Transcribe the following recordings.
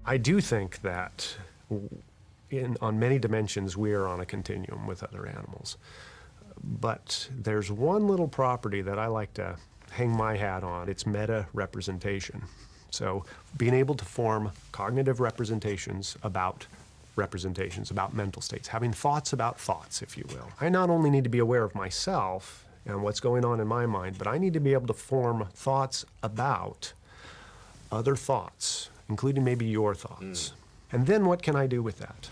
I do think that on many dimensions we are on a continuum with other animals. But there's one little property that I like to hang my hat on. It's meta-representation. So being able to form cognitive representations about mental states, having thoughts about thoughts, if you will. I not only need to be aware of myself and what's going on in my mind, but I need to be able to form thoughts about other thoughts, including maybe your thoughts. And then what can I do with that?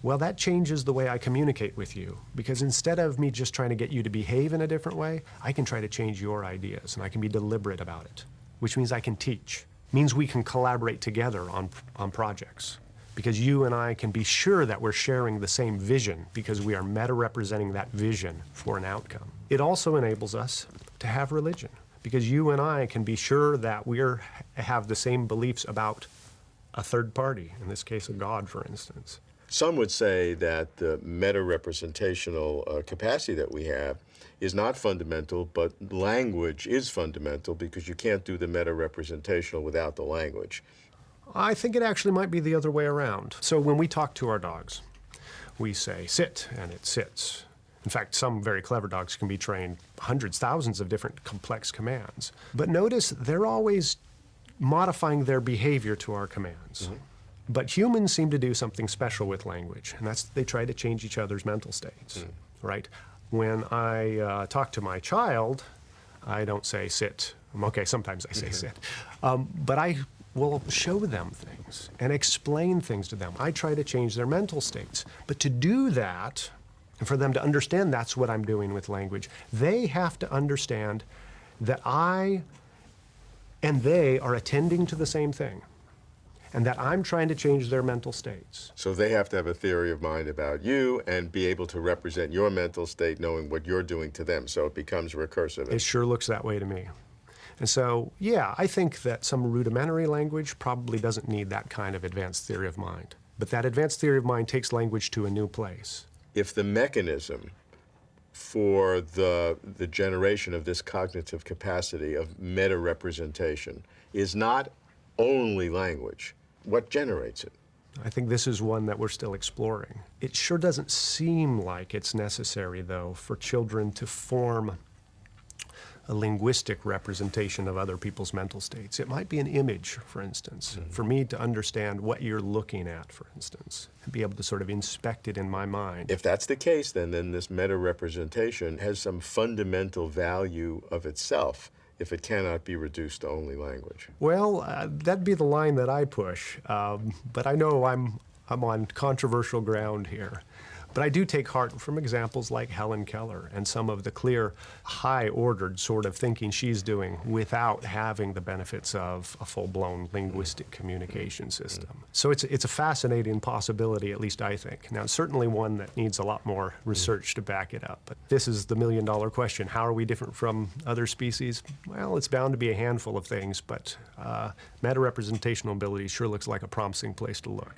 Well, that changes the way I communicate with you, because instead of me just trying to get you to behave in a different way, I can try to change your ideas, and I can be deliberate about it, which means I can teach. It means we can collaborate together on projects, because you and I can be sure that we're sharing the same vision, because we are meta-representing that vision for an outcome. It also enables us to have religion, because you and I can be sure that we have the same beliefs about a third party, in this case a God, for instance. Some would say that the meta-representational capacity that we have is not fundamental, but language is fundamental, because you can't do the meta-representational without the language. I think it actually might be the other way around. So when we talk to our dogs, we say sit, and it sits. In fact, some very clever dogs can be trained hundreds, thousands of different complex commands. But notice they're always modifying their behavior to our commands. But humans seem to do something special with language, and that's they try to change each other's mental states, right? When I talk to my child, I don't say sit. Okay, sometimes I say sit. But I will show them things and explain things to them. I try to change their mental states. But to do that, and for them to understand that's what I'm doing with language, they have to understand that I and they are attending to the same thing, and that I'm trying to change their mental states. So they have to have a theory of mind about you and be able to represent your mental state knowing what you're doing to them, so it becomes recursive. It sure looks that way to me. And so, yeah, I think that some rudimentary language probably doesn't need that kind of advanced theory of mind. But that advanced theory of mind takes language to a new place. If the mechanism for the generation of this cognitive capacity of meta-representation is not only language, what generates it? I think this is one that we're still exploring. It sure doesn't seem like it's necessary, though, for children to form a linguistic representation of other people's mental states. It might be an image, for instance, for me to understand what you're looking at, for instance, and be able to sort of inspect it in my mind. If that's the case, then this meta-representation has some fundamental value of itself if it cannot be reduced to only language. Well, that'd be the line that I push, but I know I'm on controversial ground here. But I do take heart from examples like Helen Keller and some of the clear, high-ordered sort of thinking she's doing without having the benefits of a full-blown linguistic communication system. So it's a fascinating possibility, at least I think. Now, certainly one that needs a lot more research to back it up. But this is the million-dollar question. How are we different from other species? Well, it's bound to be a handful of things, but meta-representational ability sure looks like a promising place to look.